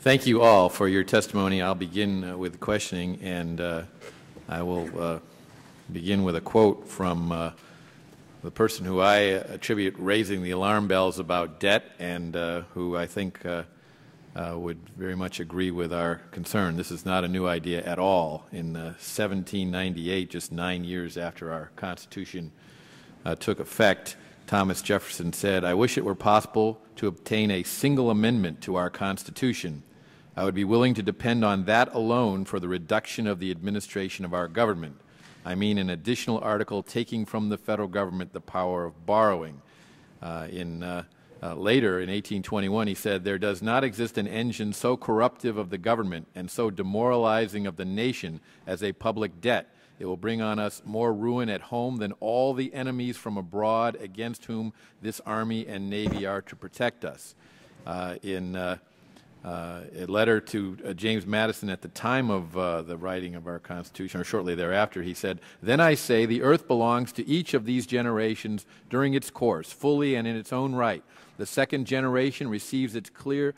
Thank you all for your testimony. I'll begin with questioning, and I will begin with a quote from the person who I attribute raising the alarm bells about debt and who I think would very much agree with our concern. This is not a new idea at all. In 1798, just 9 years after our Constitution took effect, Thomas Jefferson said, "I wish it were possible to obtain a single amendment to our Constitution. I would be willing to depend on that alone for the reduction of the administration of our government. I mean an additional article taking from the federal government the power of borrowing." Later, in 1821, he said, "There does not exist an engine so corruptive of the government and so demoralizing of the nation as a public debt. It will bring on us more ruin at home than all the enemies from abroad against whom this Army and Navy are to protect us." A letter to James Madison at the time of the writing of our Constitution, or shortly thereafter, he said, "Then I say the earth belongs to each of these generations during its course, fully and in its own right. The second generation receives it clear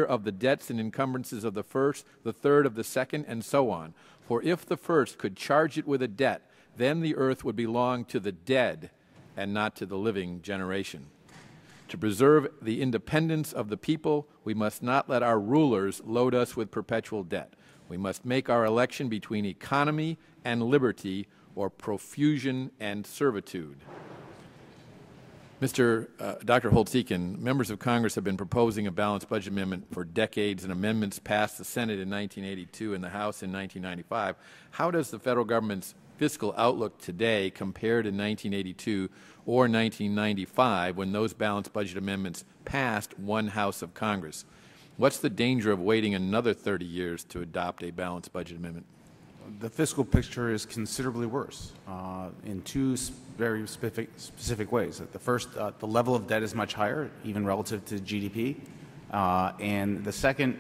of the debts and encumbrances of the first, the third of the second, and so on. For if the first could charge it with a debt, then the earth would belong to the dead and not to the living generation. To preserve the independence of the people, we must not let our rulers load us with perpetual debt. We must make our election between economy and liberty, or profusion and servitude." Dr. Holtz-Eakin, members of Congress have been proposing a balanced budget amendment for decades, and amendments passed the Senate in 1982 and the House in 1995. How does the federal government's fiscal outlook today compare to 1982 or 1995, when those balanced budget amendments passed one House of Congress? What's the danger of waiting another 30 years to adopt a balanced budget amendment? The fiscal picture is considerably worse in two very specific ways. The first, the level of debt is much higher, even relative to GDP. And the second,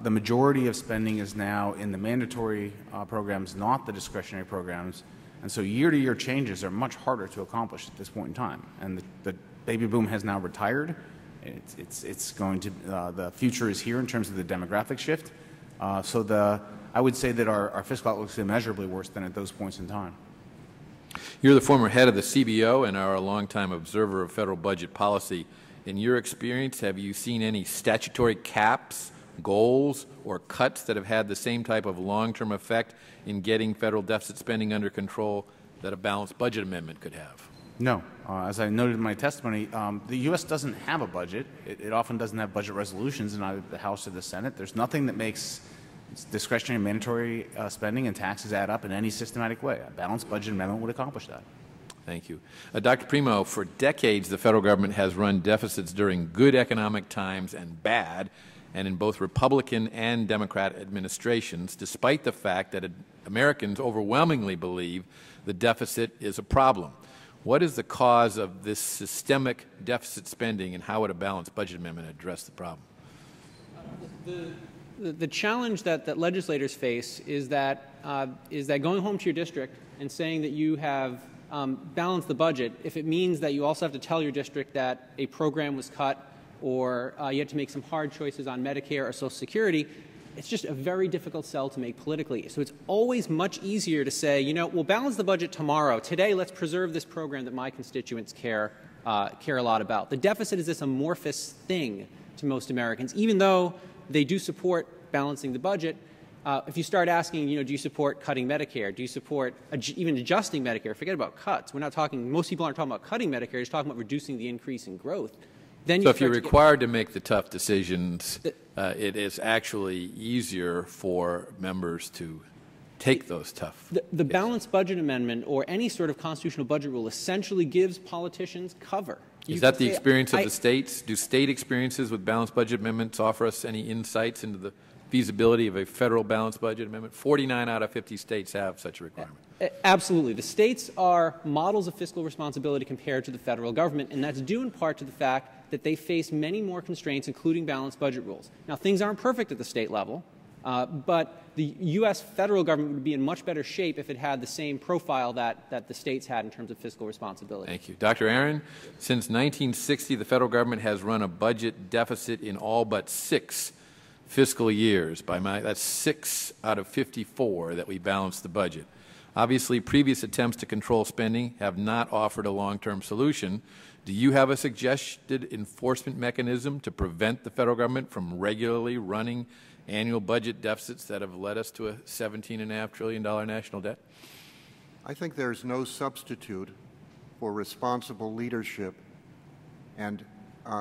the majority of spending is now in the mandatory programs, not the discretionary programs. And so year-to-year changes are much harder to accomplish at this point in time. And the baby boom has now retired. It's going to, the future is here in terms of the demographic shift. I would say that our fiscal outlook is immeasurably worse than at those points in time. You're the former head of the CBO and are a longtime observer of federal budget policy. In your experience, have you seen any statutory caps, goals, or cuts that have had the same type of long-term effect in getting federal deficit spending under control that a balanced budget amendment could have? No. As I noted in my testimony, the U.S. doesn't have a budget. It often doesn't have budget resolutions in either the House or the Senate. There's nothing that makes discretionary and mandatory spending and taxes add up in any systematic way. A balanced budget amendment would accomplish that. Thank you. Dr. Primo, for decades the federal government has run deficits during good economic times and bad, and in both Republican and Democrat administrations, despite the fact that Americans overwhelmingly believe the deficit is a problem. What is the cause of this systemic deficit spending, and how would a balanced budget amendment address the problem? The challenge that legislators face is that going home to your district and saying that you have balanced the budget, if it means that you also have to tell your district that a program was cut, or you had to make some hard choices on Medicare or Social Security, it's just a very difficult sell to make politically. So it's always much easier to say, you know, we'll balance the budget tomorrow. Today, let's preserve this program that my constituents care a lot about. The deficit is this amorphous thing to most Americans, even though they do support balancing the budget. If you start asking, you know, do you support cutting Medicare? Do you support even adjusting Medicare? Forget about cuts. We're not talking, most people aren't talking about cutting Medicare, they're just talking about reducing the increase in growth. Then so if you're required to make the tough decisions, it is actually easier for members to take those tough. The balanced budget amendment or any sort of constitutional budget rule essentially gives politicians cover. Is that the experience of the states? Do state experiences with balanced budget amendments offer us any insights into the feasibility of a federal balanced budget amendment? 49 out of 50 states have such a requirement. Absolutely. The states are models of fiscal responsibility compared to the federal government, and that's due in part to the fact that they face many more constraints, including balanced budget rules. Now, things aren't perfect at the state level, but the U.S. federal government would be in much better shape if it had the same profile that the states had in terms of fiscal responsibility. Thank you. Dr. Aaron, since 1960, the federal government has run a budget deficit in all but 6 fiscal years. That's 6 out of 54 that we balanced the budget. Obviously, previous attempts to control spending have not offered a long-term solution. Do you have a suggested enforcement mechanism to prevent the federal government from regularly running annual budget deficits that have led us to a $17.5 trillion national debt? I think there's no substitute for responsible leadership and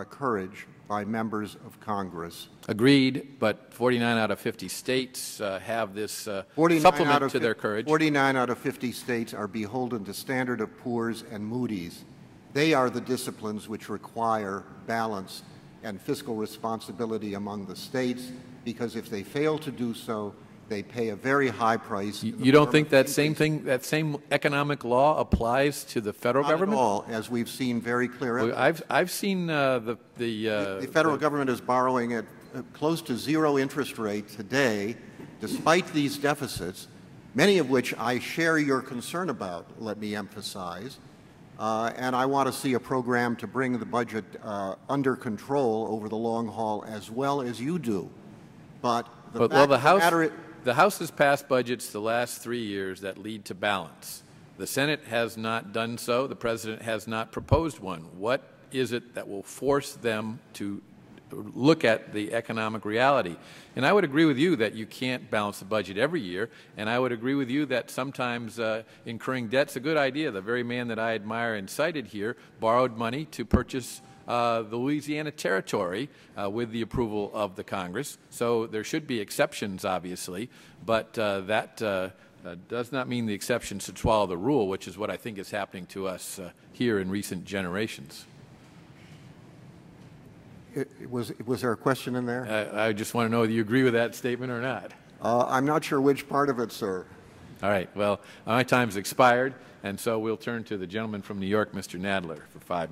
courage by members of Congress. Agreed, but 49 out of 50 states have this supplement to their courage. 49 out of 50 states are beholden to Standard & Poor's and Moody's. They are the disciplines which require balance and fiscal responsibility among the states, because if they fail to do so, they pay a very high price. You don't think that same economic law applies to the federal government? Not at all, as we've seen very clear evidence. I've seen the federal government is borrowing at close to zero interest rate today, despite these deficits, many of which I share your concern about, let me emphasize. And I want to see a program to bring the budget under control over the long haul as well as you do. But the House has passed budgets the last 3 years that lead to balance. The Senate has not done so. The President has not proposed one. What is it that will force them to look at the economic reality? And I would agree with you that you can't balance the budget every year, and I would agree with you that sometimes incurring debt's a good idea. The very man that I admire and cited here borrowed money to purchase the Louisiana Territory with the approval of the Congress. So there should be exceptions, obviously, but that does not mean the exception should swallow the rule, which is what I think is happening to us here in recent generations. Was there a question in there? I just want to know whether you agree with that statement or not. I'm not sure which part of it, sir. All right. Well, my time's expired, and so we'll turn to the gentleman from New York, Mr. Nadler, for 5 minutes.